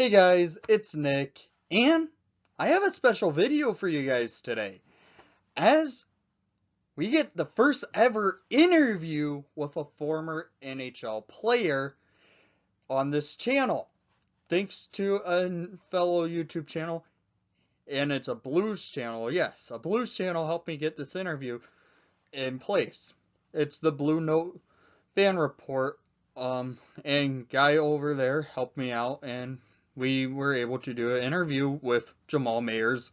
Hey guys, it's Nick, and I have a special video for you guys today, as we get the first ever interview with a former NHL player on this channel, thanks to a fellow YouTube channel, and it's a Blues channel. Yes, a Blues channel helped me get this interview in place. It's the Blue Note fan report, and guy over there helped me out, and we were able to do an interview with Jamal Mayers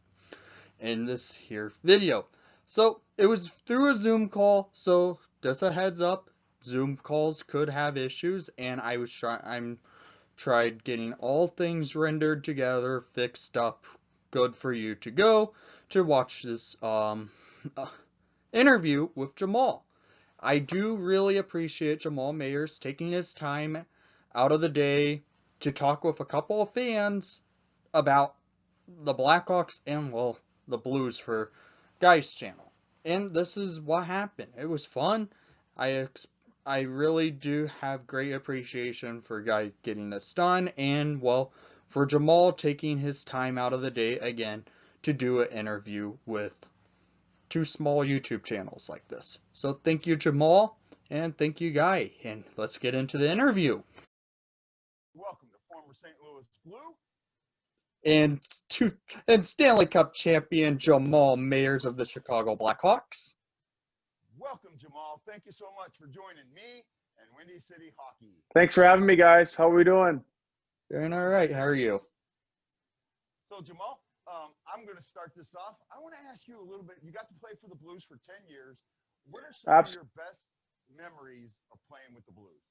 in this here video. So it was through a Zoom call, so just a heads up, Zoom calls could have issues, and I'm tried getting all things rendered together, fixed up, good for you to go to watch this interview with Jamal. I do really appreciate Jamal Mayers taking his time out of the day to talk with a couple of fans about the Blackhawks and, well, the Blues for Guys channel. And this is what happened. It was fun. I really do have great appreciation for Guy getting this done, and, well, for Jamal taking his time out of the day again to do an interview with two small YouTube channels like this. So thank you, Jamal, and thank you, Guy, and let's get into the interview. Welcome to former St. Louis Blue And Stanley Cup Champion Jamal Mayers of the Chicago Blackhawks. Welcome, Jamal. Thank you so much for joining me and Windy City Hockey. Thanks for having me, guys. How are we doing? Doing all right. How are you? So, Jamal, I'm going to start this off. I want to ask you a little bit. You got to play for the Blues for 10 years. What are some of your best memories of playing with the Blues?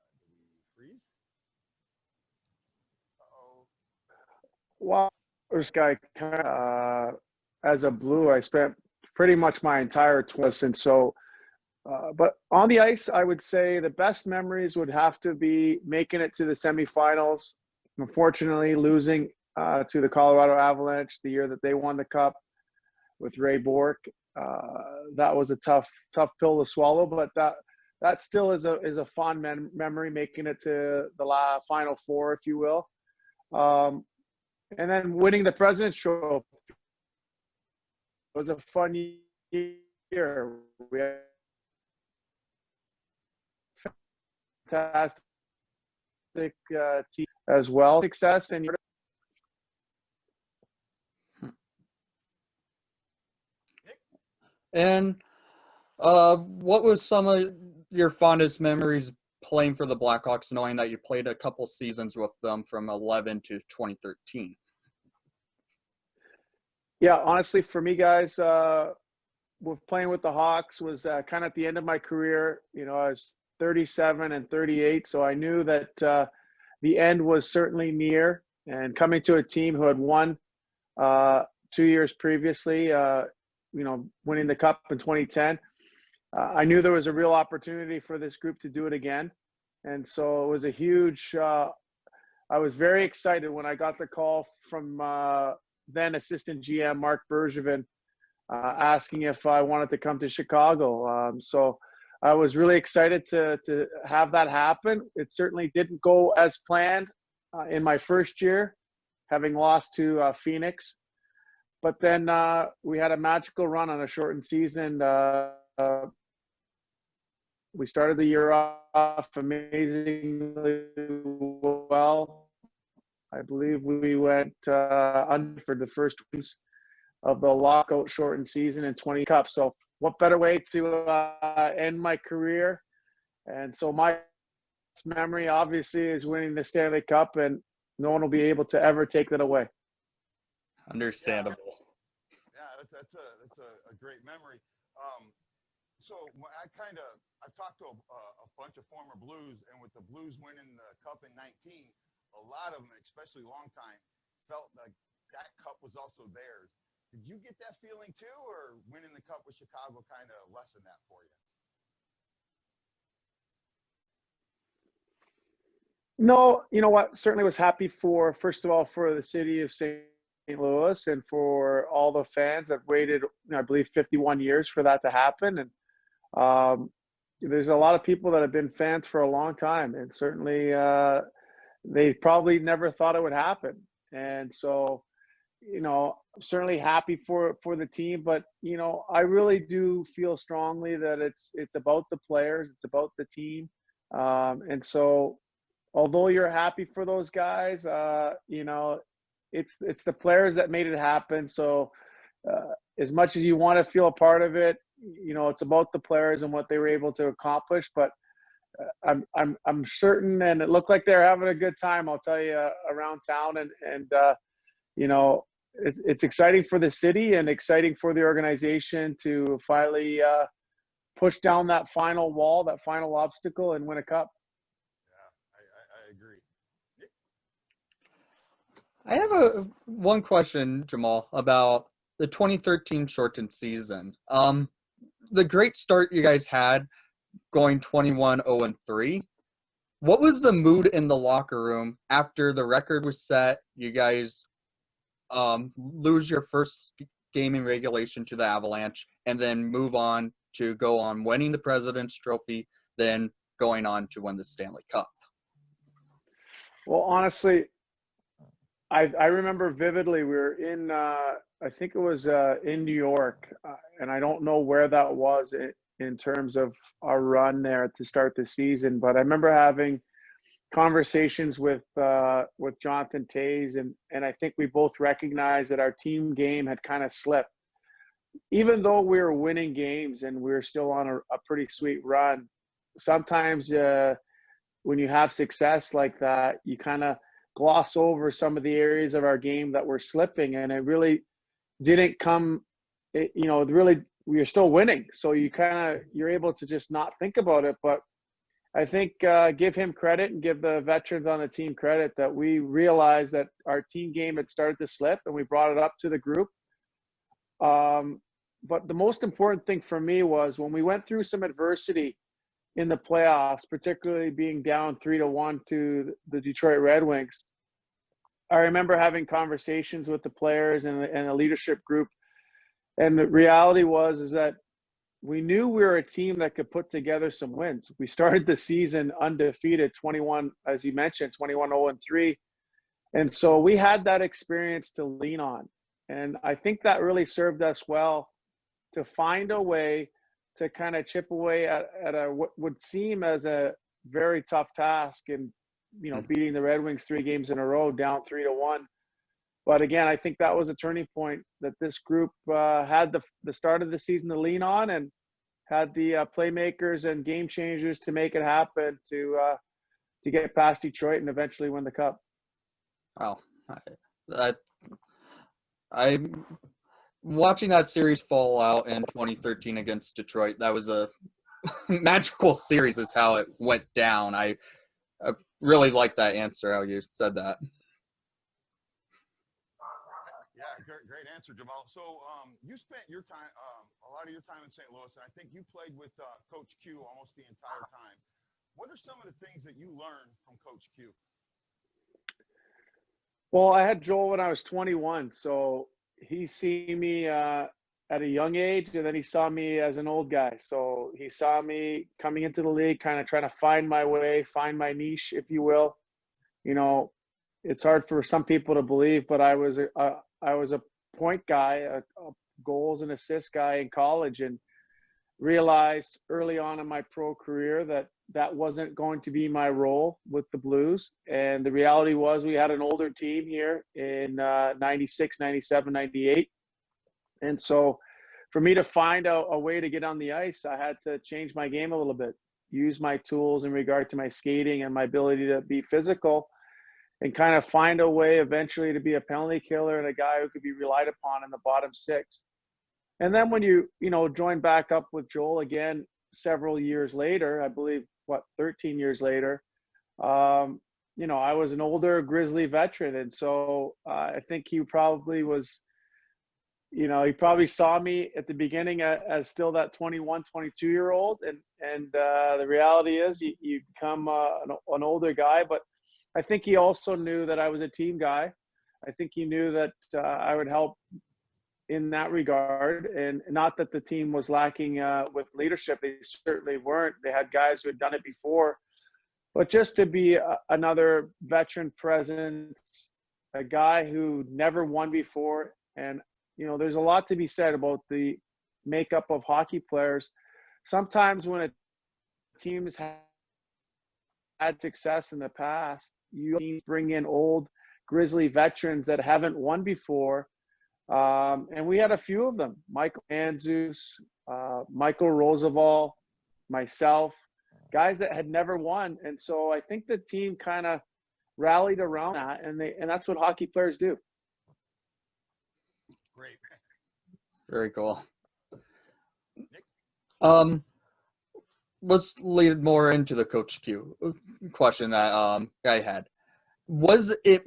Did we freeze? Uh-oh. Well, this guy, as a Blue, I spent pretty much my entire 20s, and so. But on the ice, I would say the best memories would have to be making it to the semifinals. Unfortunately, losing to the Colorado Avalanche the year that they won the Cup with Ray Bourque. That was a tough pill to swallow, but that still is a fond memory, making it to the Final Four, if you will. And then winning the President's Trophy was a fun year. We had fantastic team as well. Success and what was some of your fondest memories playing for the Blackhawks, knowing that you played a couple seasons with them from 11 to 2013? Yeah, honestly, for me, guys, with playing with the Hawks was kind of at the end of my career. You know, I was 37 and 38, so I knew that the end was certainly near. And coming to a team who had won 2 years previously, winning the Cup in 2010, I knew there was a real opportunity for this group to do it again. And so it was a huge I was very excited when I got the call from then assistant GM Mark Bergevin asking if I wanted to come to Chicago. So I was really excited to have that happen. It certainly didn't go as planned in my first year, having lost to Phoenix. But then we had a magical run on a shortened season. We started the year off amazingly well. I believe we went under for the first weeks of the lockout shortened season in 20 Cups. So what better way to end my career? And so my memory obviously is winning the Stanley Cup, and no one will be able to ever take that away. Understandable. Yeah, that's a great memory. So I've talked to a bunch of former Blues, and with the Blues winning the Cup in 19, a lot of them, especially long time, felt like that Cup was also theirs. Did you get that feeling too, or winning the Cup with Chicago kind of lessened that for you? No, you know what? Certainly was happy first of all, for the city of St. Louis and for all the fans that waited, I believe, 51 years for that to happen. And there's a lot of people that have been fans for a long time, and certainly they probably never thought it would happen. And so, I'm certainly happy for the team, but I really do feel strongly that it's about the players, it's about the team, and so although you're happy for those guys, it's the players that made it happen. So as much as you want to feel a part of it, it's about the players and what they were able to accomplish. But I'm certain, and it looked like they're having a good time, I'll tell you, around town, and it's exciting for the city and exciting for the organization to finally push down that final wall, that final obstacle, and win a cup. Yeah, I agree. I have one question, Jamal, about the 2013 shortened season. The great start you guys had, going 21-0-3. What was the mood in the locker room after the record was set? You guys lose your first game in regulation to the Avalanche, and then move on to go on winning the President's Trophy, then going on to win the Stanley Cup. Well, honestly, I remember vividly, we were in, I think it was in New York, and I don't know where that was in terms of our run there to start the season, but I remember having conversations with Jonathan Toews, and I think we both recognized that our team game had kind of slipped. Even though we were winning games and we were still on a pretty sweet run, sometimes when you have success like that, you kind of gloss over some of the areas of our game that were slipping, and it really didn't come, really, we are still winning. So you're able to just not think about it. But I think give him credit and give the veterans on the team credit that we realized that our team game had started to slip, and we brought it up to the group. But the most important thing for me was when we went through some adversity in the playoffs, particularly being down 3-1 to the Detroit Red Wings. I remember having conversations with the players and the leadership group, and the reality is that we knew we were a team that could put together some wins. We started the season undefeated, 21, as you mentioned, 21-0-3. And so we had that experience to lean on. And I think that really served us well to find a way to kind of chip away at what would seem as a very tough task in, beating the Red Wings 3 games in a row, down 3-1. But again, I think that was a turning point that this group had the start of the season to lean on, and had the playmakers and game changers to make it happen to get past Detroit and eventually win the cup. Wow. I watching that series fall out in 2013 against Detroit, that was a magical series is how it went down. I really like that answer, how you said that. Yeah, great answer, Jamal. So you spent your time, a lot of your time in St. Louis, and I think you played with Coach Q almost the entire time. What are some of the things that you learned from Coach Q? Well, I had Joel when I was 21, so he seen me at a young age, and then he saw me as an old guy. So he saw me coming into the league, kind of trying to find my way, find my niche, if you will. It's hard for some people to believe, but I was a point guy, a goals and assist guy in college, and realized early on in my pro career that wasn't going to be my role with the Blues. And the reality was we had an older team here in 96, 97, 98. And so for me to find a way to get on the ice, I had to change my game a little bit, use my tools in regard to my skating and my ability to be physical, and kind of find a way eventually to be a penalty killer and a guy who could be relied upon in the bottom six. And then when you join back up with Joel again several years later, I believe, 13 years later, I was an older Grizzly veteran. And so I think he probably was, he probably saw me at the beginning as still that 21, 22-year-old. And the reality is you become an older guy. But I think he also knew that I was a team guy. I think he knew that I would help in that regard. And not that the team was lacking with leadership. They certainly weren't. They had guys who had done it before. But just to be another veteran presence, a guy who never won before. And, you know, there's a lot to be said about the makeup of hockey players. Sometimes when a team's had success in the past, you bring in old grizzly veterans that haven't won before. And we had a few of them: Michael Andzus, Michael Roosevelt, myself, guys that had never won. And so I think the team kind of rallied around that, and that's what hockey players do. Great. Very cool. Let's lead more into the Coach Q question that I had. Was it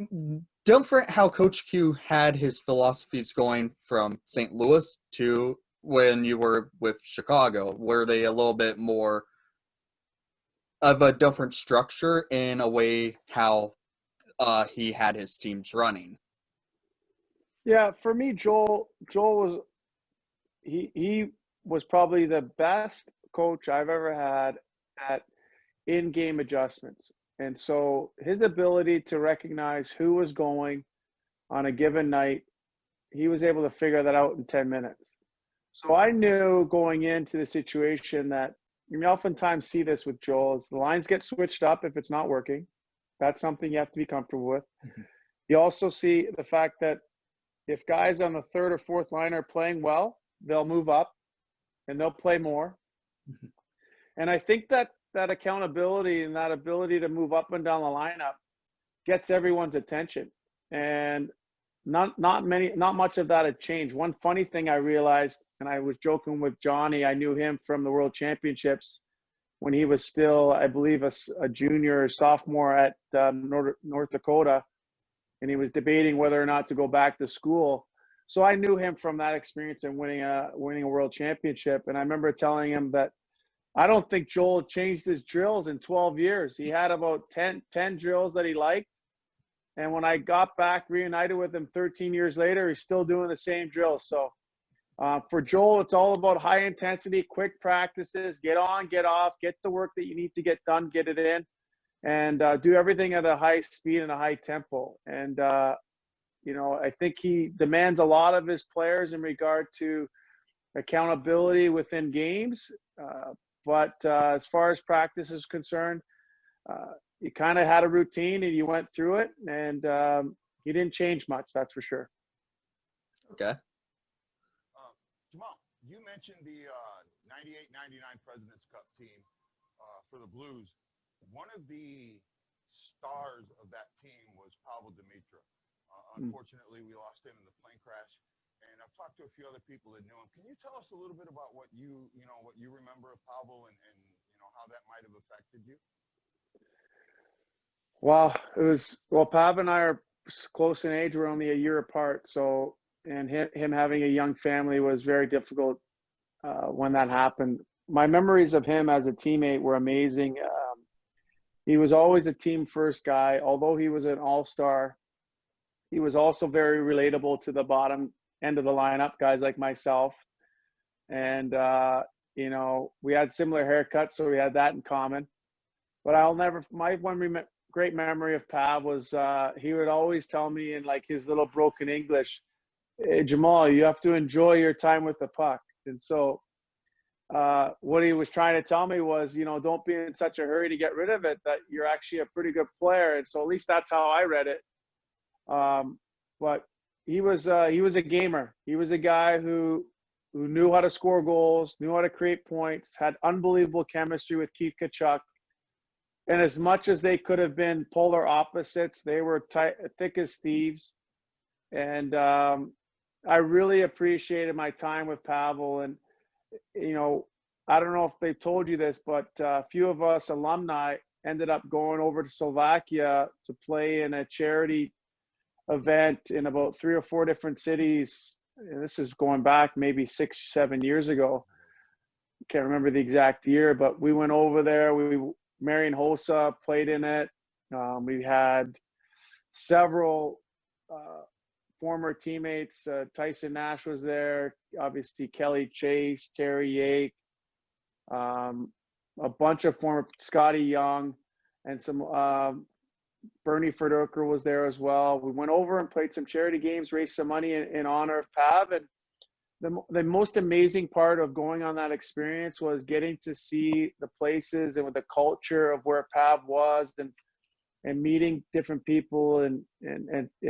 different how Coach Q had his philosophies going from St. Louis to when you were with Chicago? Were they a little bit more of a different structure in a way how he had his teams running? Yeah, for me, Joel was he was probably the best coach I've ever had at in-game adjustments. And so his ability to recognize who was going on a given night, he was able to figure that out in 10 minutes. So I knew going into the situation that, you oftentimes see this with Joel, is the lines get switched up if it's not working. That's something you have to be comfortable with. Mm-hmm. You also see the fact that if guys on the third or fourth line are playing well, they'll move up and they'll play more. Mm-hmm. And I think that accountability and that ability to move up and down the lineup gets everyone's attention. And not much of that had changed. One funny thing I realized, and I was joking with Johnny, I knew him from the World Championships when he was still, I believe, a junior or sophomore at North Dakota, and he was debating whether or not to go back to school. So I knew him from that experience and winning a World Championship. And I remember telling him that I don't think Joel changed his drills in 12 years. He had about 10 drills that he liked. And when I got back reunited with him 13 years later, he's still doing the same drills. So for Joel, it's all about high intensity, quick practices, get on, get off, get the work that you need to get done, get it in, and do everything at a high speed and a high tempo. And, I think he demands a lot of his players in regard to accountability within games. But as far as practice is concerned, you kind of had a routine and you went through it, and you didn't change much, that's for sure. Okay. Jamal, you mentioned the 98-99 President's Cup team for the Blues. One of the stars of that team was Pavel Demitra. Unfortunately, we lost him in the plane crash. And I've talked to a few other people that knew him. Can you tell us a little bit about what you remember of Pavel and how that might have affected you? Well, Pav and I are close in age. We're only a year apart. So, and him having a young family was very difficult when that happened. My memories of him as a teammate were amazing. He was always a team first guy. Although he was an all-star, he was also very relatable to the bottom end of the lineup, guys like myself. And, we had similar haircuts, so we had that in common. But my one great memory of Pav was he would always tell me in like his little broken English, "Hey, Jamal, you have to enjoy your time with the puck." And so what he was trying to tell me was, don't be in such a hurry to get rid of it, that you're actually a pretty good player. And so at least that's how I read it. But he was a gamer. He was a guy who knew how to score goals, knew how to create points, had unbelievable chemistry with Keith Tkachuk. And as much as they could have been polar opposites, they were thick as thieves. And I really appreciated my time with Pavel. And, I don't know if they told you this, but a few of us alumni ended up going over to Slovakia to play in a charity event in about 3 or 4 different cities. And this is going back maybe 6-7 years ago. Can't remember the exact year, but we went over there. Marian Hossa played in it. We had several former teammates. Tyson Nash was there, obviously Kelly Chase, Terry Yake, a bunch of former Scotty Young, and some Bernie Ferdoker was there as well. We went over and played some charity games, raised some money in honor of Pav. And the most amazing part of going on that experience was getting to see the places and with the culture of where Pav was, and meeting different people, and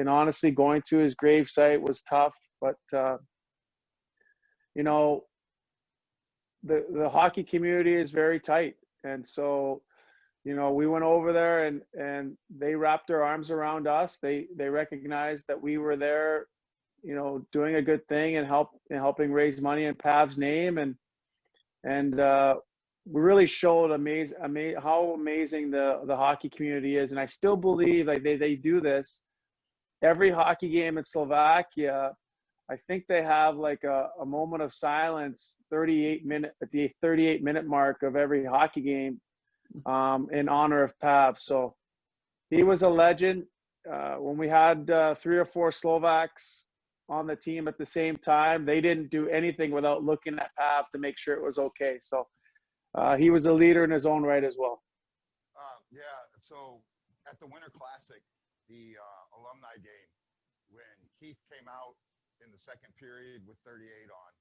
honestly going to his gravesite was tough. But you know, the hockey community is very tight, and so, you know, we went over there, and they wrapped their arms around us. They recognized that we were there, you know, doing a good thing and helping raise money in Pav's name, and we really showed how amazing the hockey community is. And I still believe, like, they do this every hockey game in Slovakia. I think they have like a moment of silence at the 38-minute mark of every hockey game, in honor of Pav. So he was a legend. When we had 3 or 4 Slovaks on the team at the same time, they didn't do anything without looking at Pav to make sure it was okay. So he was a leader in his own right as well. Yeah. So at the Winter Classic, the alumni game, when Keith came out in the second period with 38 on,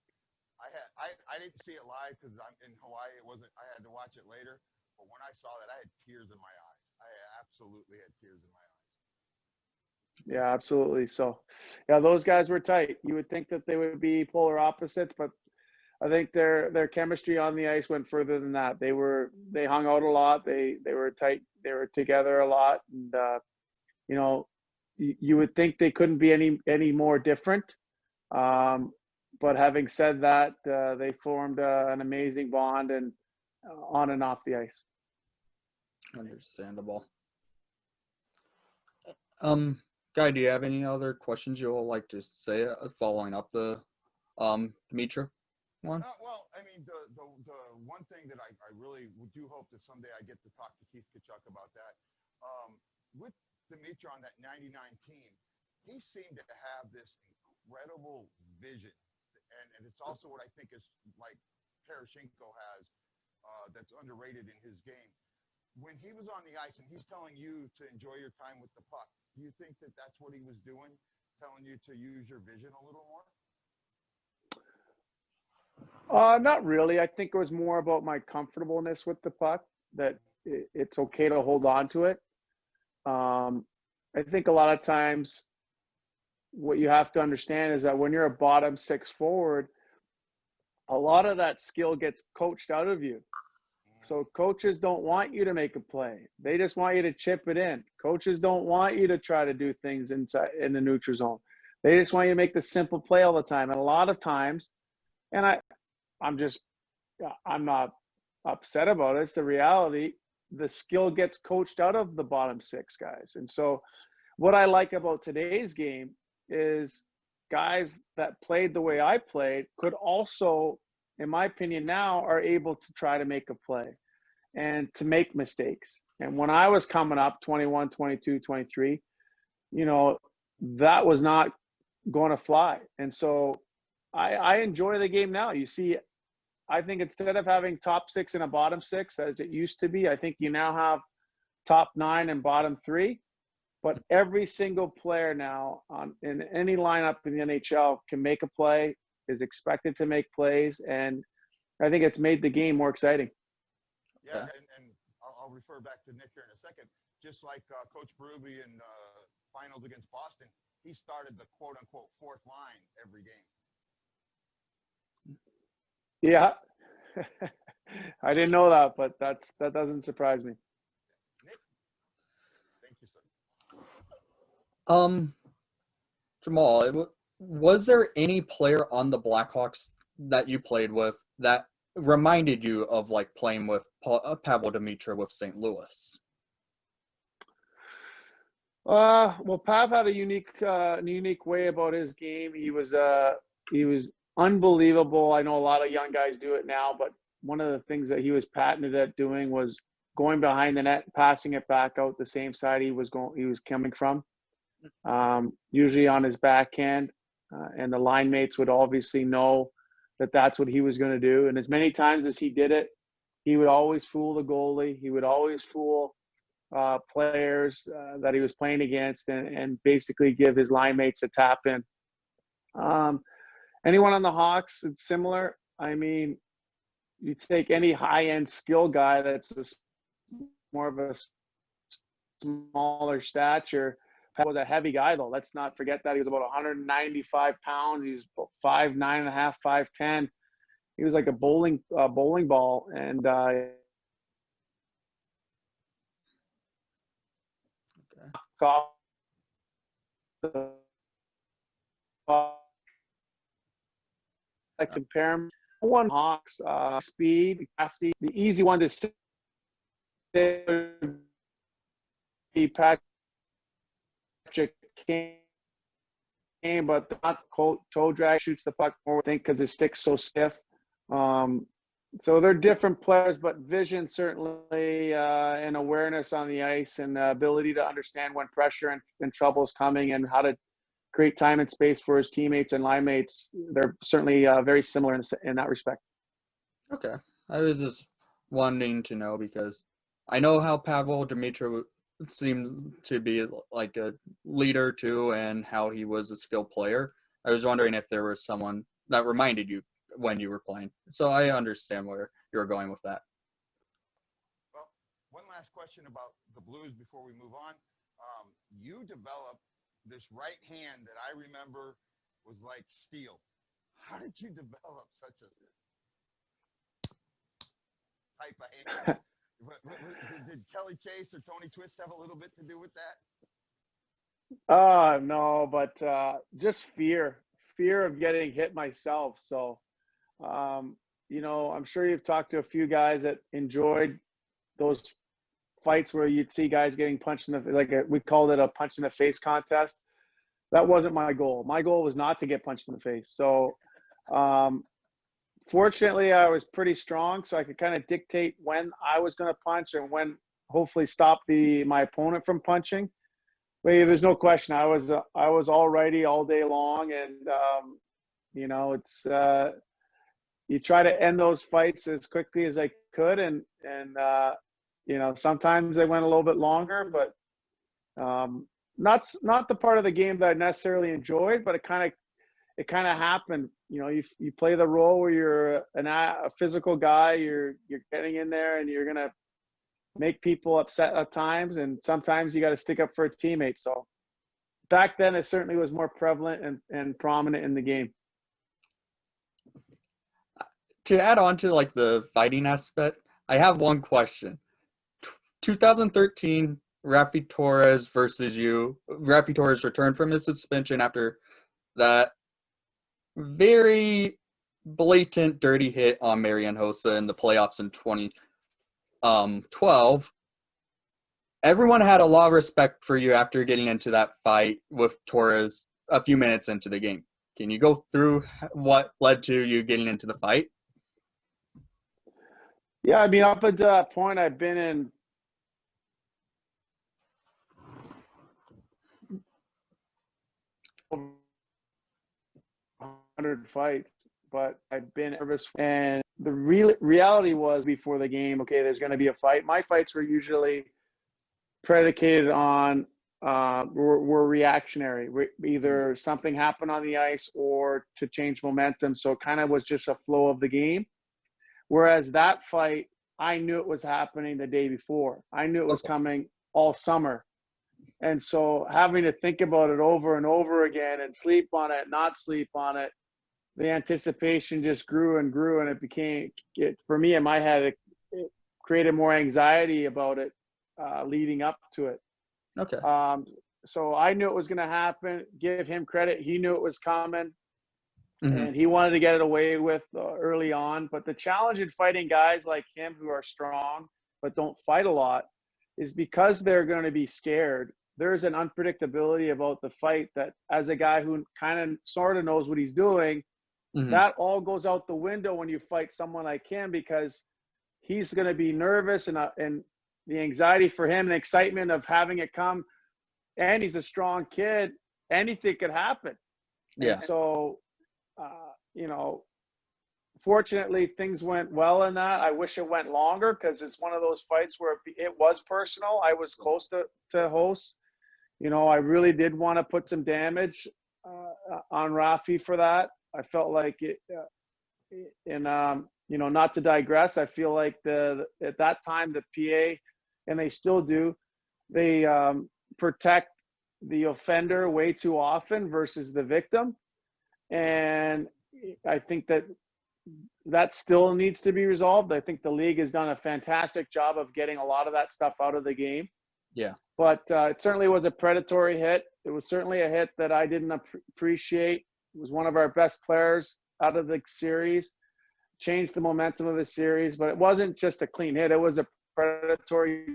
I didn't see it live because I'm in Hawaii. I had to watch it later. But when I saw that, I had tears in my eyes. I absolutely had tears in my eyes. Yeah, absolutely. So, yeah, those guys were tight. You would think that they would be polar opposites, but I think their chemistry on the ice went further than that. They hung out a lot. They were tight. They were together a lot, and you know, you would think they couldn't be any more different. But having said that, they formed an amazing bond, and on and off the ice. Understandable. Guy, do you have any other questions you would like to say following up the Dimitra one? Well, I mean, the one thing that I really do hope that someday I get to talk to Keith Tkachuk about that. With Dimitra on that 99 team, he seemed to have this incredible vision. And it's also what I think is like Parashenko has, that's underrated in his game. When he was on the ice and he's telling you to enjoy your time with the puck, do you think that that's what he was doing, telling you to use your vision a little more? Not really. I think it was more about my comfortableness with the puck, that it's okay to hold on to it. I think a lot of times what you have to understand is that when you're a bottom 6 forward, a lot of that skill gets coached out of you. So coaches don't want you to make a play. They just want you to chip it in. Coaches don't want you to try to do things inside in the neutral zone. They just want you to make the simple play all the time. And a lot of times, and I'm not upset about it. It's the reality. The skill gets coached out of the bottom 6 guys. And so what I like about today's game is guys that played the way I played could also, in my opinion now, are able to try to make a play and to make mistakes. And when I was coming up 21, 22, 23, you know, that was not going to fly. And so I enjoy the game now. You see, I think instead of having top 6 and a bottom 6 as it used to be, I think you now have top 9 and bottom 3. But every single player now in any lineup in the NHL can make a play, is expected to make plays, and I think it's made the game more exciting. Yeah, and I'll refer back to Nick here in a second. Just like Coach Berube in finals against Boston, he started the quote-unquote 4th line every game. Yeah. I didn't know that, but that doesn't surprise me. Nick? Thank you, sir. Jamal, was there any player on the Blackhawks that you played with that reminded you of like playing with Pavel Dimitra with St. Louis? Well, Pav had a unique way about his game. He was unbelievable. I know a lot of young guys do it now, but one of the things that he was patented at doing was going behind the net, passing it back out the same side he was coming from. usually on his backhand, and the line mates would obviously know that that's what he was going to do. And as many times as he did it, he would always fool the goalie. He would always fool players that he was playing against, and basically give his line mates a tap in. Anyone on the Hawks, it's similar. I mean, you take any high-end skill guy that's more of a smaller stature. He was a heavy guy, though. Let's not forget that. He was about 195 pounds. He was about 5'9.5", 5'10". He was like a bowling ball. And I compare him. One Hawks, speed, crafty. The easy one to say Patrick Kane, but not toe drag, shoots the puck more, I think, because his stick's so stiff. So they're different players, but vision certainly, and awareness on the ice, and ability to understand when pressure and trouble is coming, and how to create time and space for his teammates and line mates. They're certainly very similar in that respect. Okay. I was just wanting to know because I know how Pavel Dimitrov seemed to be like a leader too, and how he was a skilled player. I was wondering if there was someone that reminded you when you were playing. So I understand where you were going with that. Well, one last question about the Blues before we move on. You developed this right hand that I remember was like steel. How did you develop such a type of hand? Did Kelly Chase or Tony Twist have a little bit to do with that? No, but just fear of getting hit myself. So, I'm sure you've talked to a few guys that enjoyed those fights where you'd see guys getting punched in the, we called it a punch in the face contest. That wasn't my goal. My goal was not to get punched in the face. So, fortunately, I was pretty strong, so I could kind of dictate when I was going to punch and when hopefully stop my opponent from punching. But there's no question, I was all righty all day long, and it's you try to end those fights as quickly as I could, and sometimes they went a little bit longer, but not the part of the game that I necessarily enjoyed, but it kind of happened. You play the role where you're a physical guy. You're getting in there, and you're gonna make people upset at times, and sometimes you got to stick up for a teammate. So back then, it certainly was more prevalent and prominent in the game. To add on to like the fighting aspect, I have one question. 2013, Raffi Torres versus you. Raffi Torres returned from his suspension after that very blatant dirty hit on Marian Hossa in the playoffs in 2012. Everyone had a lot of respect for you after getting into that fight with Torres a few minutes into the game. Can you go through what led to you getting into the fight? Yeah, I mean, up until that point, I've been in over 100 fights, but I've been nervous. And the reality was before the game, okay, there's going to be a fight. My fights were usually predicated on were reactionary. Either something happened on the ice or to change momentum. So it kind of was just a flow of the game. Whereas that fight, I knew it was happening the day before. I knew it was coming all summer. And so having to think about it over and over again and sleep on it, not sleep on it, the anticipation just grew and grew. And for me in my head, it created more anxiety about it leading up to it. Okay. So I knew it was going to happen. Give him credit. He knew it was coming. Mm-hmm. And he wanted to get it away with early on. But the challenge in fighting guys like him who are strong but don't fight a lot is because they're going to be scared. There's an unpredictability about the fight that as a guy who kind of sort of knows what he's doing, Mm-hmm. that all goes out the window when you fight someone like him, because he's going to be nervous and the anxiety for him and excitement of having it come and he's a strong kid. Anything could happen. Yeah. And so, fortunately, things went well in that. I wish it went longer because it's one of those fights where it was personal. I was close to host. I really did want to put some damage on Rafi for that. I felt like it, not to digress, I feel like at that time, the PA, and they still do, they protect the offender way too often versus the victim. And I think that still needs to be resolved. I think the league has done a fantastic job of getting a lot of that stuff out of the game. Yeah. But it certainly was a predatory hit. It was certainly a hit that I didn't appreciate. It was one of our best players out of the series, changed the momentum of the series. But it wasn't just a clean hit. It was a predatory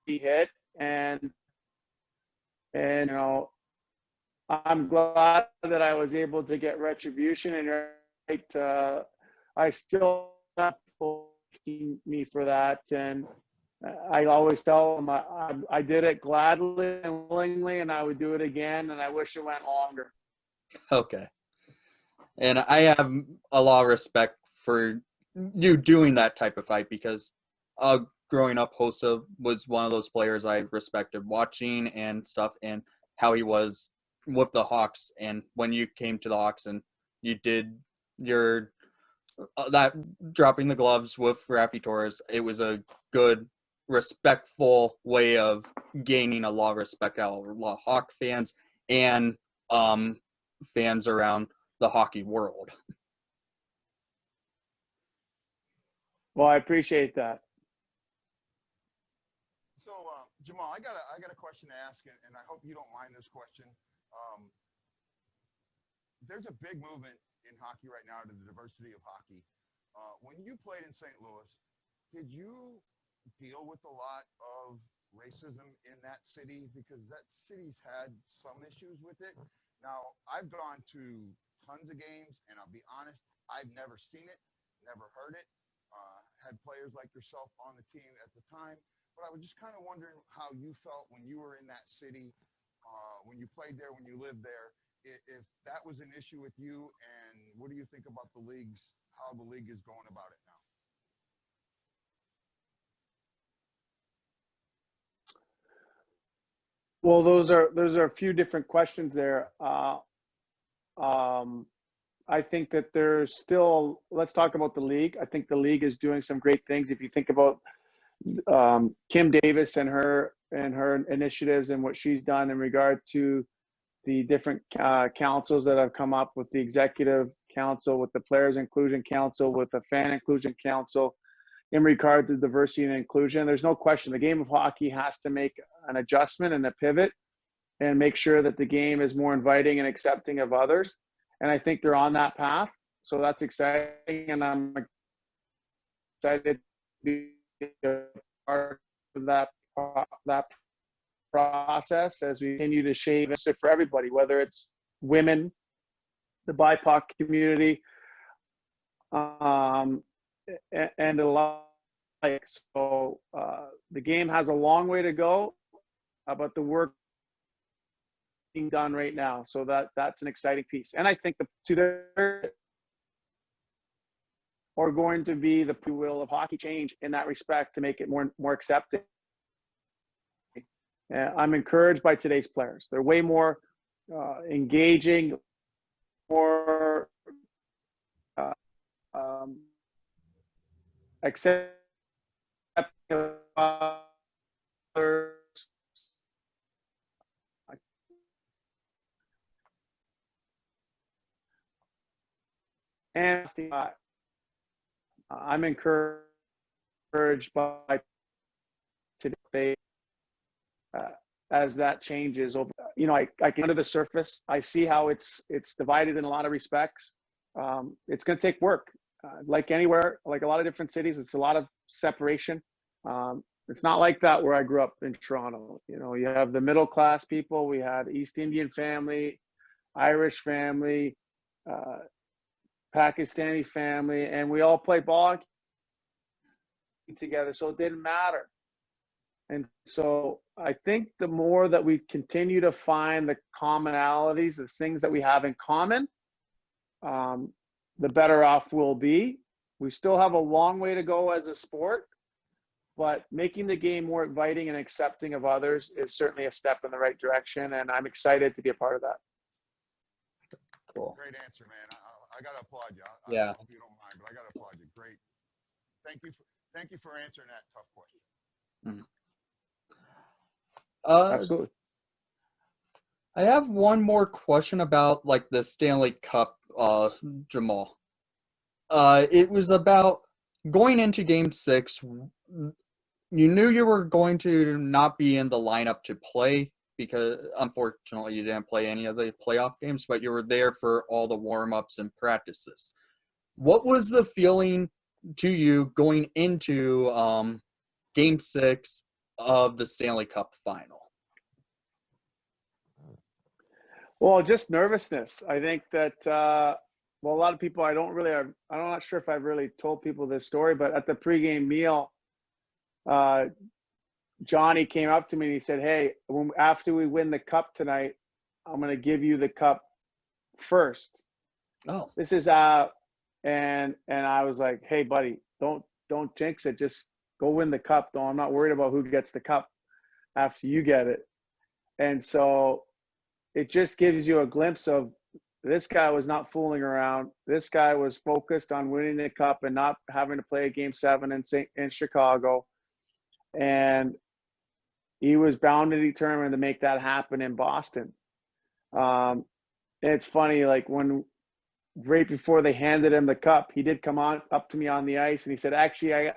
hit. And I'm glad that I was able to get retribution, and I still have people me for that, and I always tell them I did it gladly and willingly, and I would do it again, and I wish it went longer. Okay. And I have a lot of respect for you doing that type of fight because growing up, Hossa was one of those players I respected watching and stuff, and how he was with the Hawks. And when you came to the Hawks and you did your that dropping the gloves with Rafi Torres, it was a good, respectful way of gaining a lot of respect out of a lot of Hawk fans and fans around the hockey world. Well, I appreciate that. So, Jamal, I got a question to ask, and I hope you don't mind this question. There's a big movement in hockey right now to the diversity of hockey. When you played in St. Louis, did you deal with a lot of racism in that city? Because that city's had some issues with it. Now, I've gone to tons of games, and I'll be honest, I've never seen it, never heard it. Had players like yourself on the team at the time. But I was just kind of wondering how you felt when you were in that city, when you played there, when you lived there, if that was an issue with you, and what do you think about how the league is going about it now? Well, those are a few different questions there. I think that there's still, let's talk about the league. I think the league is doing some great things. If you think about Kim Davis and her initiatives and what she's done in regard to the different councils that have come up with the executive council, with the players inclusion council, with the fan inclusion council, in regard to diversity and inclusion, there's no question the game of hockey has to make an adjustment and a pivot and make sure that the game is more inviting and accepting of others. And I think they're on that path. So that's exciting. And I'm excited to be a part of that process as we continue to shape it for everybody, whether it's women, the BIPOC community, and a lot. So the game has a long way to go, but the work being done right now. So that's an exciting piece. And I think are going to be the will of hockey change in that respect to make it more accepting. I'm encouraged by today's players. They're way more engaging, more accepting of others. And I'm encouraged by today as that changes over. I can under the surface. I see how it's divided in a lot of respects. It's going to take work, like anywhere, like a lot of different cities. It's a lot of separation. It's not like that where I grew up in Toronto. You have the middle class people. We had East Indian family, Irish family, Pakistani family, and we all played ball together, so it didn't matter. And so I think the more that we continue to find the commonalities, the things that we have in common, the better off we'll be. We still have a long way to go as a sport, but making the game more inviting and accepting of others is certainly a step in the right direction, and I'm excited to be a part of that. Cool. Great answer, man. I got to applaud you. Yeah. I hope you don't mind, but I got to applaud you. Great. Thank you for answering that tough question. Absolutely. I have one more question about like the Stanley Cup, Jamal. It was about going into Game 6. You knew you were going to not be in the lineup to play because, unfortunately, you didn't play any of the playoff games, but you were there for all the warm-ups and practices. What was the feeling to you going into Game 6 of the Stanley Cup final? Well, just nervousness. I think that, well, a lot of people, I'm not sure if I've really told people this story, but at the pregame meal, Johnny came up to me and he said, "Hey, after we win the cup tonight, I'm going to give you the cup first." Oh. This is, and I was like, "Hey, buddy, don't jinx it. Just go win the cup. Though I'm not worried about who gets the cup after you get it." And so it just gives you a glimpse of this guy was not fooling around. This guy was focused on winning the cup and not having to play a Game 7 in Chicago. And he was bound and determined to make that happen in Boston. And it's funny, like right before they handed him the cup, he did come up to me on the ice and he said, "Actually,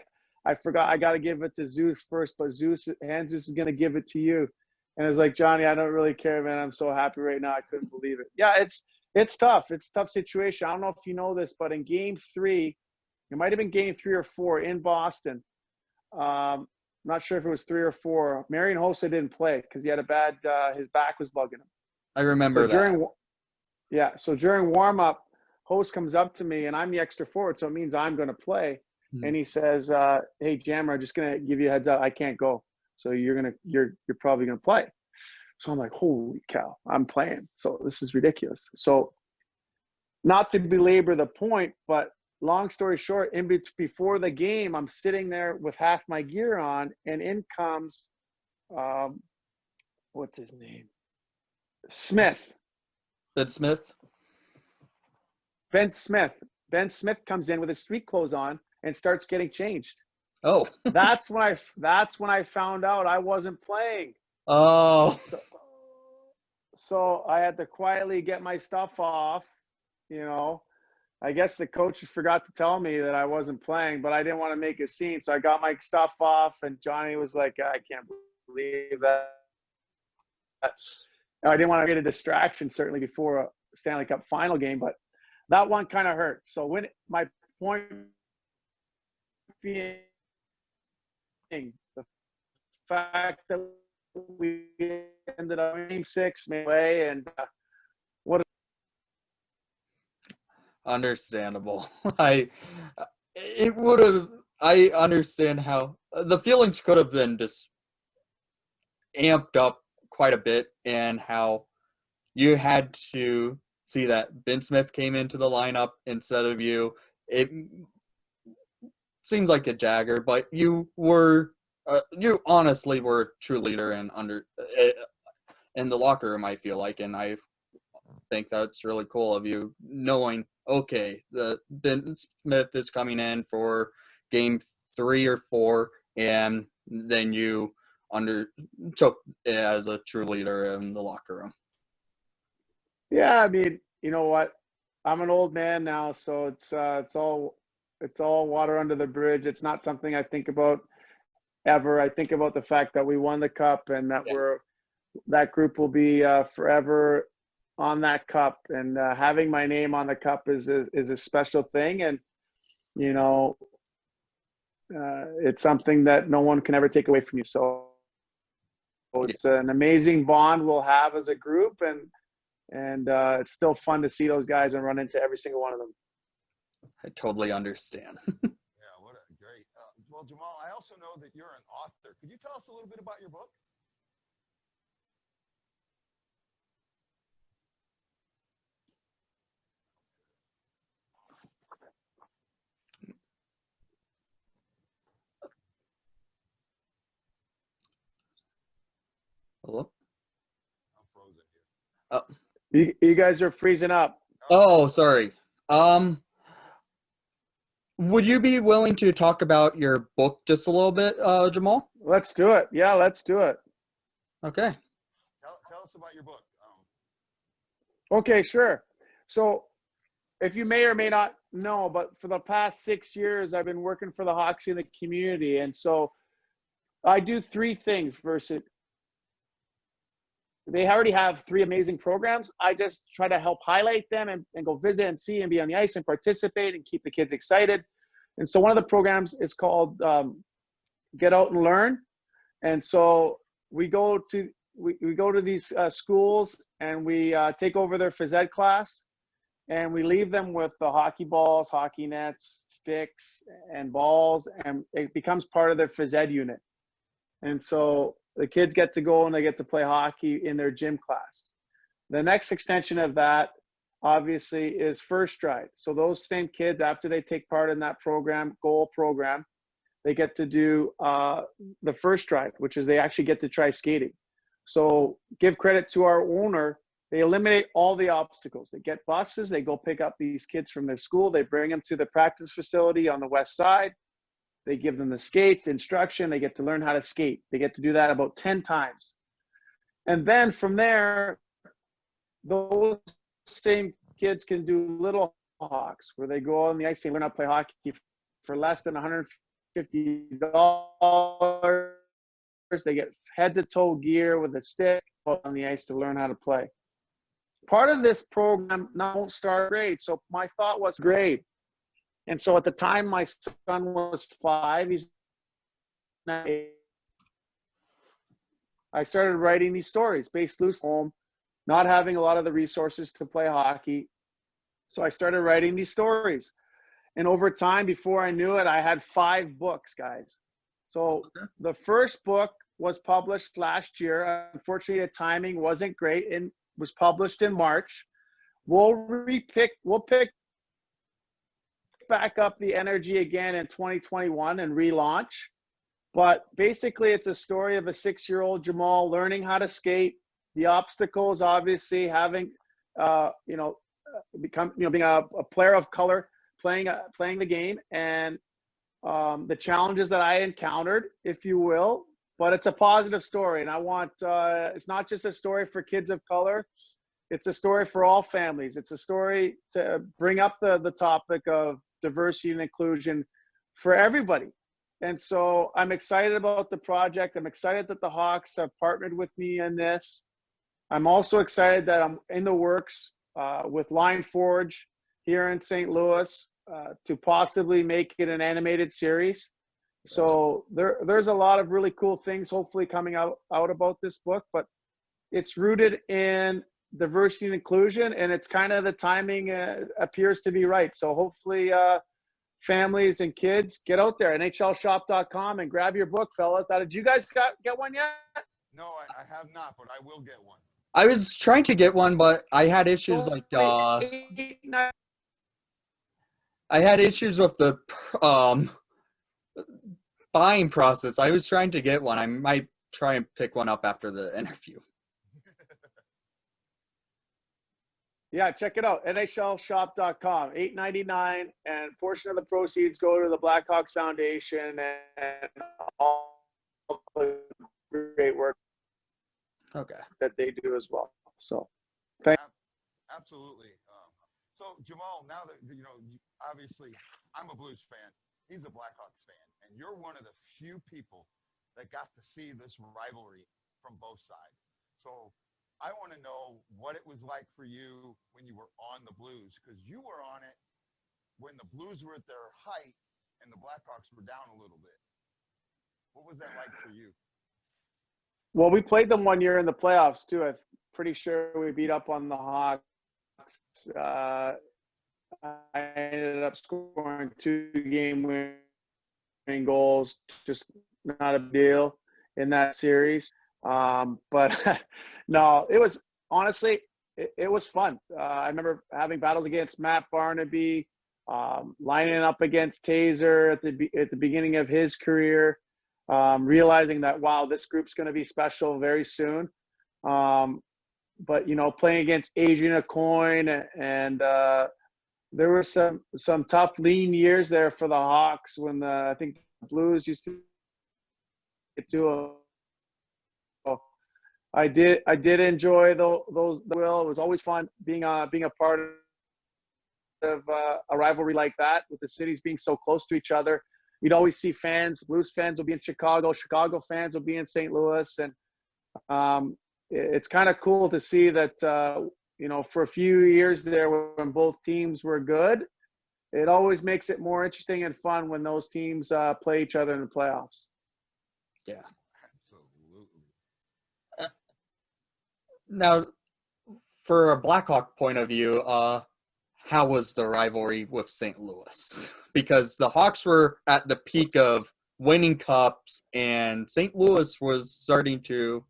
I forgot, I got to give it to Zeus first, but Jesus is going to give it to you." And I was like, "Johnny, I don't really care, man. I'm so happy right now. I couldn't believe it." Yeah, it's tough. It's a tough situation. I don't know if you know this, but in Game 3, it might have been Game 3 or 4 in Boston. Not sure if it was 3 or 4. Marian Hossa didn't play because he had a bad, his back was bugging him. I remember that. So during warm-up, Host comes up to me, and I'm the extra forward, so it means I'm going to play. And he says, "Hey, Jammer, I'm just going to give you a heads up. I can't go. So you're probably going to play." So I'm like, holy cow, I'm playing. So this is ridiculous. So not to belabor the point, but long story short, before the game, I'm sitting there with half my gear on, and in comes, what's his name? Smith. Ben Smith? Ben Smith. Ben Smith comes in with his street clothes on and starts getting changed. Oh. That's when I found out I wasn't playing. Oh. So I had to quietly get my stuff off. I guess the coach forgot to tell me that I wasn't playing, but I didn't want to make a scene. So I got my stuff off, and Johnny was like, "I can't believe that." I didn't want to get a distraction, certainly before a Stanley Cup final game, but that one kind of hurt. So my point being, the fact that we ended up in Game 6 way, and what Understandable. I understand how the feelings could have been just amped up quite a bit, and how you had to see that Ben Smith came into the lineup instead of you. It seems like a Jagger, but you honestly were a true leader in the locker room, I feel like, and I think that's really cool of you, knowing, okay, the Ben Smith is coming in for Game 3 or 4, and then you undertook it as a true leader in the locker room. Yeah, I mean, you know what? I'm an old man now, so it's all water under the bridge. It's not something I think about ever. I think about the fact that we won the cup, and that that group will be forever on that cup, and having my name on the cup is a special thing, and it's something that no one can ever take away from you. So it's an amazing bond we'll have as a group, and it's still fun to see those guys and run into every single one of them. I totally understand. Yeah, what a great. Well, Jamal, I also know that you're an author. Could you tell us a little bit about your book? Hello? I'm frozen here. Oh. You guys are freezing up. Oh, sorry. Would you be willing to talk about your book just a little bit, Jamal? Let's do it. Yeah, let's do it. Okay. Tell us about your book. Okay, sure. So if you may or may not know, but for the past 6 years, I've been working for the Hawks in the community. And so I do three things versus they already have three amazing programs. I just try to help highlight them and go visit and see and be on the ice and participate and keep the kids excited. And so one of the programs is called Get Out and Learn. And so we go to these schools and we take over their phys ed class, and we leave them with the hockey balls, hockey nets, sticks, and balls, and it becomes part of their phys ed unit. And so the kids get to go and they get to play hockey in their gym class. The next extension of that, obviously, is First Stride. So those same kids, after they take part in that program, goal program, they get to do the First Stride, which is they actually get to try skating. So give credit to our owner. They eliminate all the obstacles. They get buses. They go pick up these kids from their school. They bring them to the practice facility on the west side. They give them the skates, instruction. They get to learn how to skate. They get to do that about 10 times. And then from there, those same kids can do Little Hawks, where they go on the ice and learn how to play hockey for less than $150. They get head-to-toe gear with a stick on the ice to learn how to play. Part of this program now won't start grade. So my thought was grade. And so at the time my son was 5, he's now 8. I started writing these stories based loose home, not having a lot of the resources to play hockey. So I started writing these stories. And over time, before I knew it, I had 5 books, guys. So the first book was published last year. Unfortunately, the timing wasn't great and was published in March. We'll pick back up the energy again in 2021 and relaunch. But basically, it's a story of a 6-year-old Jamal learning how to skate. The obstacles, obviously, having, being a player of color, playing the game, and the challenges that I encountered, if you will. But it's a positive story, and I want it's not just a story for kids of color. It's a story for all families. It's a story to bring up the topic of diversity and inclusion for everybody. And so I'm excited about the project. I'm excited that the Hawks have partnered with me in this. I'm also excited that I'm in the works with Line Forge here in St. Louis to possibly make it an animated series. So there's a lot of really cool things hopefully coming out about this book, but it's rooted in diversity and inclusion, and it's kind of the timing appears to be right. So hopefully families and kids, get out there, NHLshop.com, and grab your book, fellas. Did you guys get one yet? No, I have not, but I will get one. I was trying to get one, but I had issues I had issues with the buying process. I was trying to get one. I might try and pick one up after the interview. Yeah, check it out. NHLshop.com, $8.99, and a portion of the proceeds go to the Blackhawks Foundation and all the great work that they do as well. So, thanks. Absolutely. So, Jamal, now that, obviously, I'm a Blues fan. He's a Blackhawks fan. And you're one of the few people that got to see this rivalry from both sides. So, I want to know what it was like for you when you were on the Blues, because you were on it when the Blues were at their height and the Blackhawks were down a little bit. What was that like for you? Well, we played them one year in the playoffs, too. I'm pretty sure we beat up on the Hawks. I ended up scoring 2 game-winning goals, just not a big deal in that series. But no, it was honestly, it was fun. I remember having battles against Matt Barnaby, lining up against Taser at the beginning of his career, realizing that, wow, this group's going to be special very soon. But, you know, playing against Adrian Aucoin and there were some tough lean years there for the Hawks when I think the Blues used to get to I did enjoy those. Will, it was always fun being a part of a rivalry like that, with the cities being so close to each other. You'd always see fans. Blues fans will be in Chicago. Chicago fans will be in St. Louis, and it's kind of cool to see that. You know, for a few years there, when both teams were good, it always makes it more interesting and fun when those teams play each other in the playoffs. Yeah. Absolutely. Now, for a Blackhawk point of view, how was the rivalry with St. Louis? Because the Hawks were at the peak of winning cups, and St. Louis was starting to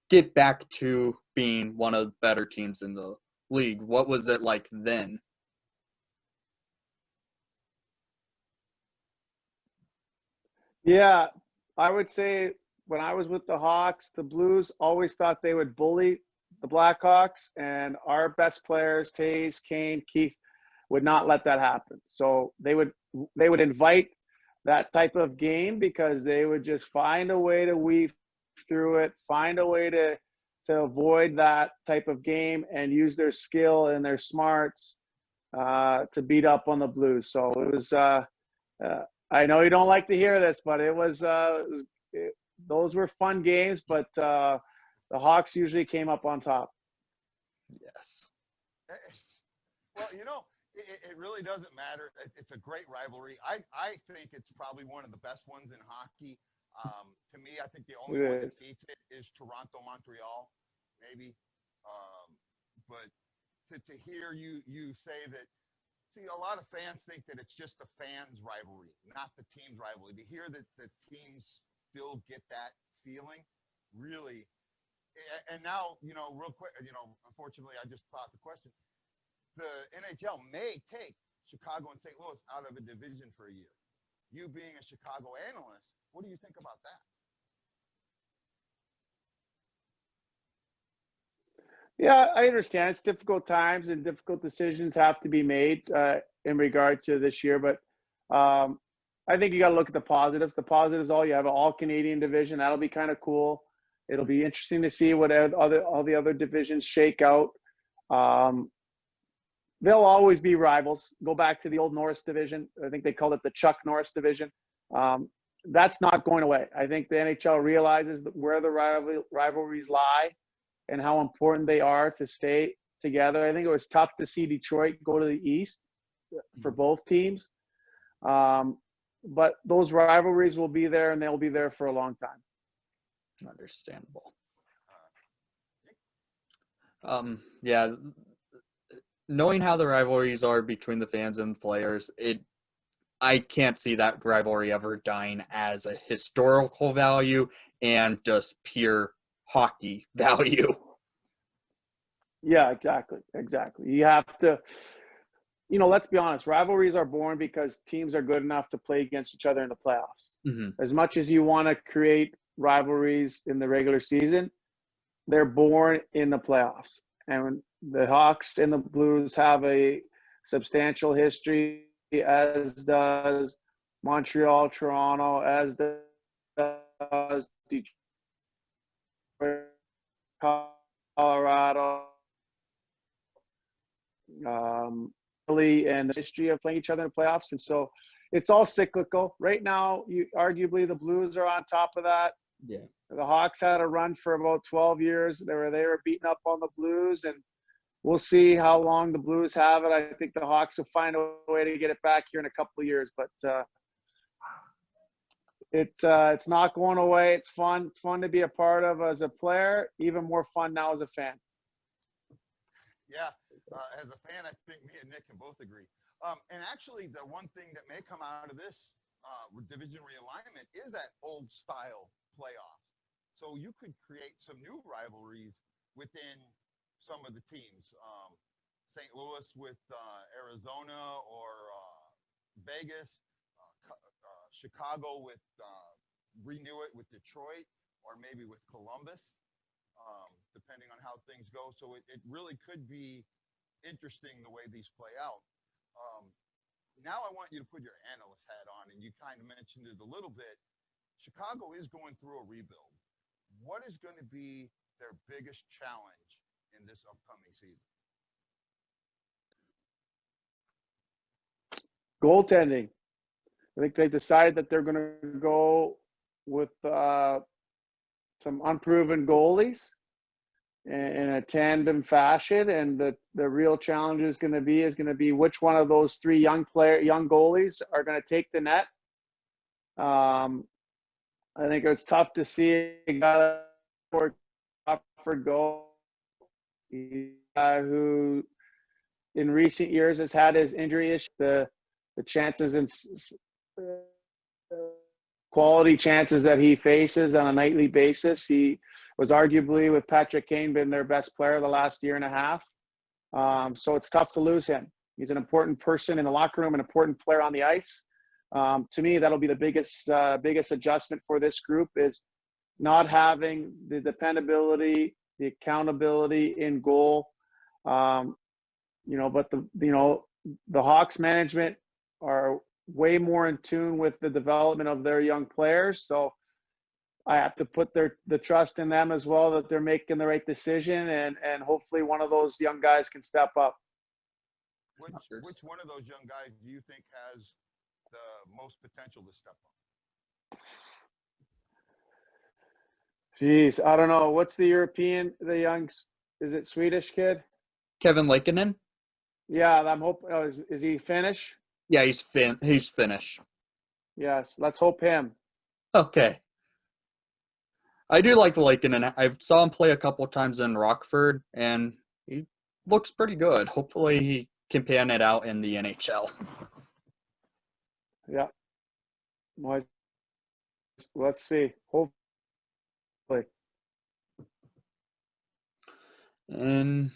get back to being one of the better teams in the league. What was it like then? Yeah, I would say when I was with the Hawks, the Blues always thought they would bully the Blackhawks, and our best players, Taze, Kane, Keith, would not let that happen. So they would invite that type of game because they would just find a way to weave through it, find a way to avoid that type of game and use their skill and their smarts to beat up on the Blues. So it was I know you don't like to hear this, but those were fun games, but the Hawks usually came up on top. Yes. Well, you know, it really doesn't matter. It's a great rivalry. I think it's probably one of the best ones in hockey. To me, I think the only one that beats it is Toronto-Montreal, maybe. But to hear you say that, see, a lot of fans think that it's just the fans' rivalry, not the team's rivalry. To hear that the teams still get that feeling, really. And now, you know, real quick, you know, unfortunately, I just thought the question. The NHL may take Chicago and St. Louis out of a division for a year. You being a Chicago analyst, what do you think about that? Yeah, I understand. It's difficult times and difficult decisions have to be made in regard to this year. But I think you got to look at the positives. The positives, you have an all-Canadian division. That'll be kind of cool. It'll be interesting to see what all the other divisions shake out. They'll always be rivals. Go back to the old Norris division. I think they called it the Chuck Norris division. That's not going away. I think the NHL realizes where the rivalries lie and how important they are to stay together. I think it was tough to see Detroit go to the East for both teams. But those rivalries will be there, and they'll be there for a long time. Understandable. Yeah, knowing how the rivalries are between the fans and players, I can't see that rivalry ever dying as a historical value and just pure hockey value. Yeah, exactly. You have to, you know, let's be honest, rivalries are born because teams are good enough to play against each other in the playoffs. Mm-hmm. As much as you want to create rivalries in the regular season, they're born in the playoffs. And the Hawks and the Blues have a substantial history, as does Montreal, Toronto, as does Detroit, Colorado, and the history of playing each other in the playoffs. And so it's all cyclical. Right now, arguably the Blues are on top of that. Yeah. The Hawks had a run for about 12 years. They were beating up on the Blues, and we'll see how long the Blues have it. I think the Hawks will find a way to get it back here in a couple of years, but it's not going away. It's fun. It's fun to be a part of as a player. Even more fun now as a fan. Yeah, as a fan, I think me and Nick can both agree. And actually, the one thing that may come out of this division realignment is that old style playoffs. So you could create some new rivalries within some of the teams. St. Louis with Arizona, or Vegas, Chicago with renew it with Detroit, or maybe with Columbus, depending on how things go. So it really could be interesting the way these play out. Now I want you to put your analyst hat on, and you kind of mentioned it a little bit. Chicago is going through a rebuild. What is going to be their biggest challenge in this upcoming season? Goaltending. I think they decided that they're going to go with some unproven goalies in a tandem fashion, and the real challenge is going to be which one of those three young goalies are going to take the net. I think it's tough to see a guy like Crawford go, who in recent years has had his injury issue. The chances and quality chances that he faces on a nightly basis, he was arguably, with Patrick Kane, been their best player the last year and a half. So it's tough to lose him. He's an important person in the locker room, an important player on the ice. To me, that'll be the biggest adjustment for this group, is not having the dependability, the accountability in goal. But the Hawks management are way more in tune with the development of their young players. So I have to put the trust in them as well, that they're making the right decision, and hopefully one of those young guys can step up. Which one of those young guys do you think has the most potential to step up? Jeez, I don't know. What's the European, the young, is it Swedish kid? Kevin Lankinen? Yeah, I'm hoping. Oh, is he Finnish? Yeah, he's Finnish. Yes, let's hope him. Okay. I do like Lankinen. I saw him play a couple of times in Rockford, and he looks pretty good. Hopefully he can pan it out in the NHL. Yeah. Well, let's see. Hopefully. And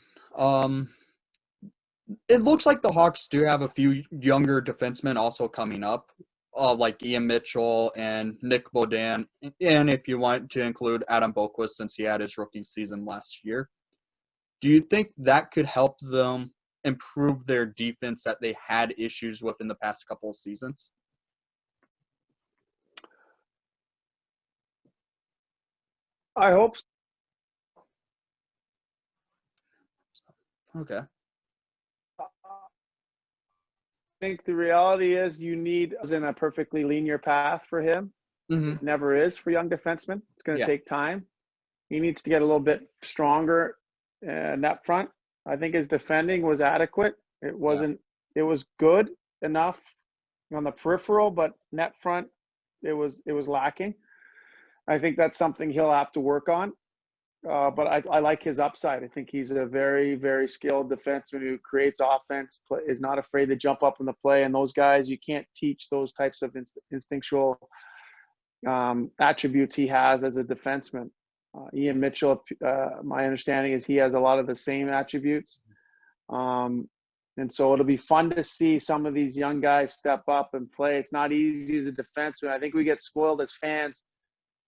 it looks like the Hawks do have a few younger defensemen also coming up, like Ian Mitchell and Nick Beaudin, and if you want to include Adam Boqvist, since he had his rookie season last year. Do you think that could help them improve their defense that they had issues with in the past couple of seasons? I hope so. Okay. I think the reality is you need in a perfectly linear path for him. Mm-hmm. It never is for young defensemen. It's going to take time. He needs to get a little bit stronger net front. I think his defending was adequate. It wasn't. It was good enough on the peripheral, but net front, it was lacking. I think that's something he'll have to work on. But I like his upside. I think he's a very, very skilled defenseman who creates offense, is not afraid to jump up in the play. And those guys, you can't teach those types of instinctual attributes he has as a defenseman. Ian Mitchell, my understanding is he has a lot of the same attributes. And so it'll be fun to see some of these young guys step up and play. It's not easy as a defenseman. I think we get spoiled as fans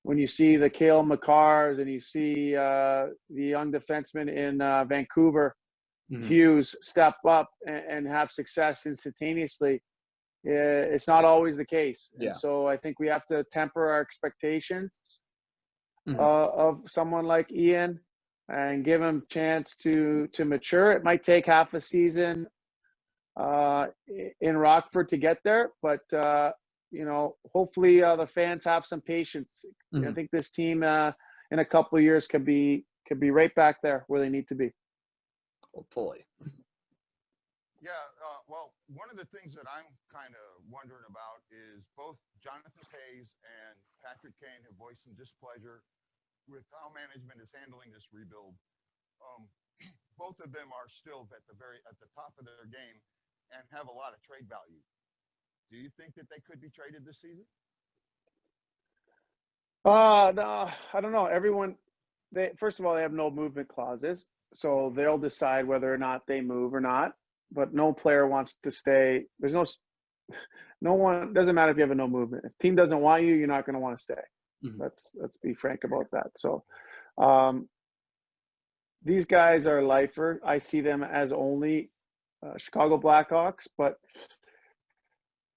when you see the Cale Makars and you see the young defenseman in Vancouver, Hughes, step up and have success instantaneously. It's not always the case. Yeah. And so I think we have to temper our expectations of someone like Ian and give him a chance to mature. It might take half a season in Rockford to get there, but hopefully the fans have some patience. I think this team in a couple of years could be right back there where they need to be. Hopefully. Yeah, well, one of the things that I'm kind of wondering about is both Jonathan Toews and Patrick Kane have voiced some displeasure with how management is handling this rebuild. Both of them are still at the top of their game and have a lot of trade value. Do you think that they could be traded this season? No, I don't know. Everyone, first of all, they have no movement clauses, so they'll decide whether or not they move or not. But no player wants to stay. There's no one. Doesn't matter if you have a no movement. If team doesn't want you, you're not going to want to stay. Mhm. Let's be frank about that. So, these guys are lifer. I see them as only Chicago Blackhawks, but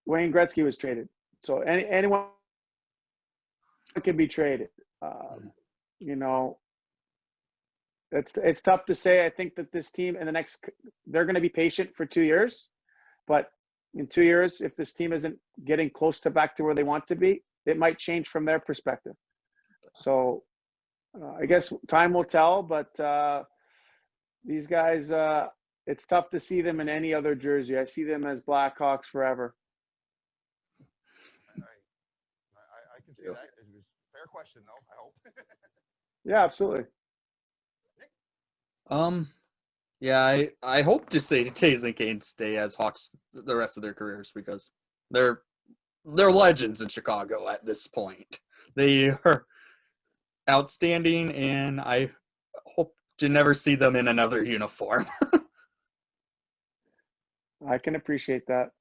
Wayne Gretzky was traded, so anyone can be traded. You know, it's tough to say. I think that this team in the next, they're going to be patient for 2 years, but in 2 years, if this team isn't getting close to back to where they want to be, it might change from their perspective. So I guess time will tell, but these guys, it's tough to see them in any other jersey. I see them as Blackhawks forever. I can see that. It was a fair question, though, I hope. Yeah, absolutely. Yeah, I hope to say Tays and Kane stay as Hawks the rest of their careers because they're legends in Chicago at this point. They are outstanding, and I hope to never see them in another uniform. I can appreciate that.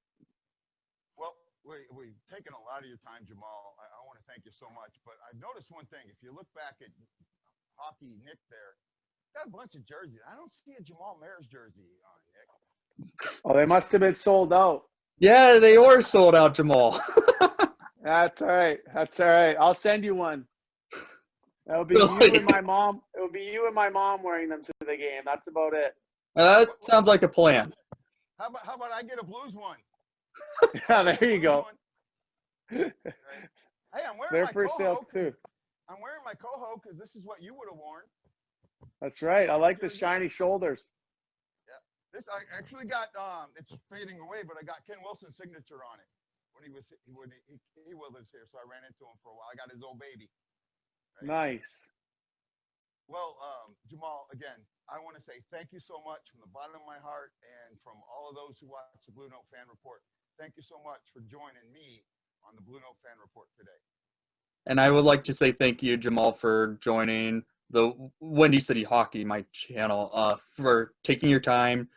Well, we've taken a lot of your time, Jamal. I want to thank you so much. But I've noticed one thing. If you look back at Hockey Nick there, got a bunch of jerseys. I don't see a Jamal Mayers jersey on, Nick. Oh, they must have been sold out. Yeah, they were sold out, Jamal. That's all right. That's all right. I'll send you one. It'll be Really? you and my mom. It'll be you and my mom wearing them to the game. That's about it. That sounds like a plan. How about I get a Blues one? Yeah, there you go. Right. Hey, I'm wearing They're my for coho sale too. I'm wearing my coho because this is what you would have worn. That's right. I like the shiny shoulders. Yeah. This I actually got. It's fading away, but I got Ken Wilson's signature on it when he lives here. So I ran into him for a while. I got his old baby. Right? Nice. Well, Jamal, again, I want to say thank you so much from the bottom of my heart and from all of those who watch the Blue Note Fan Report. Thank you so much for joining me on the Blue Note Fan Report today. And I would like to say thank you, Jamal, for joining the Windy City Hockey, my channel, for taking your time,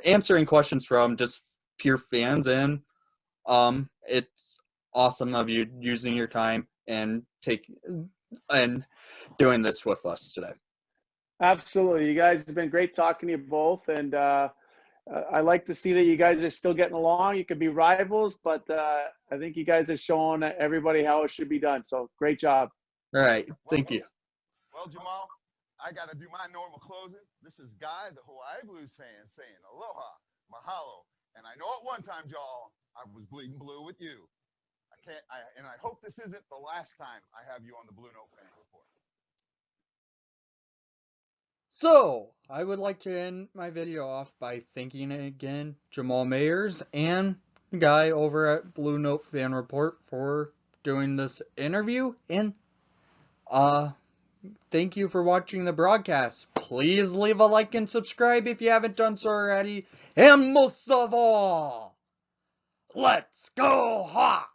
answering questions from just pure fans, and it's awesome of you using your time and doing this with us today. Absolutely. You guys have been great talking to you both, and I like to see that you guys are still getting along. You could be rivals, but I think you guys have shown everybody how it should be done. So great job. All right. Thank you. Well, Jamal, I got to do my normal closing. This is Guy, the Hawaii Blues fan, saying aloha, mahalo. And I know at one time, y'all, I was bleeding blue with you. And I hope this isn't the last time I have you on the Blue Note Fan Report. So, I would like to end my video off by thanking again Jamal Mayers and Guy over at Blue Note Fan Report for doing this interview. And thank you for watching the broadcast. Please leave a like and subscribe if you haven't done so already. And most of all, let's go Hawks!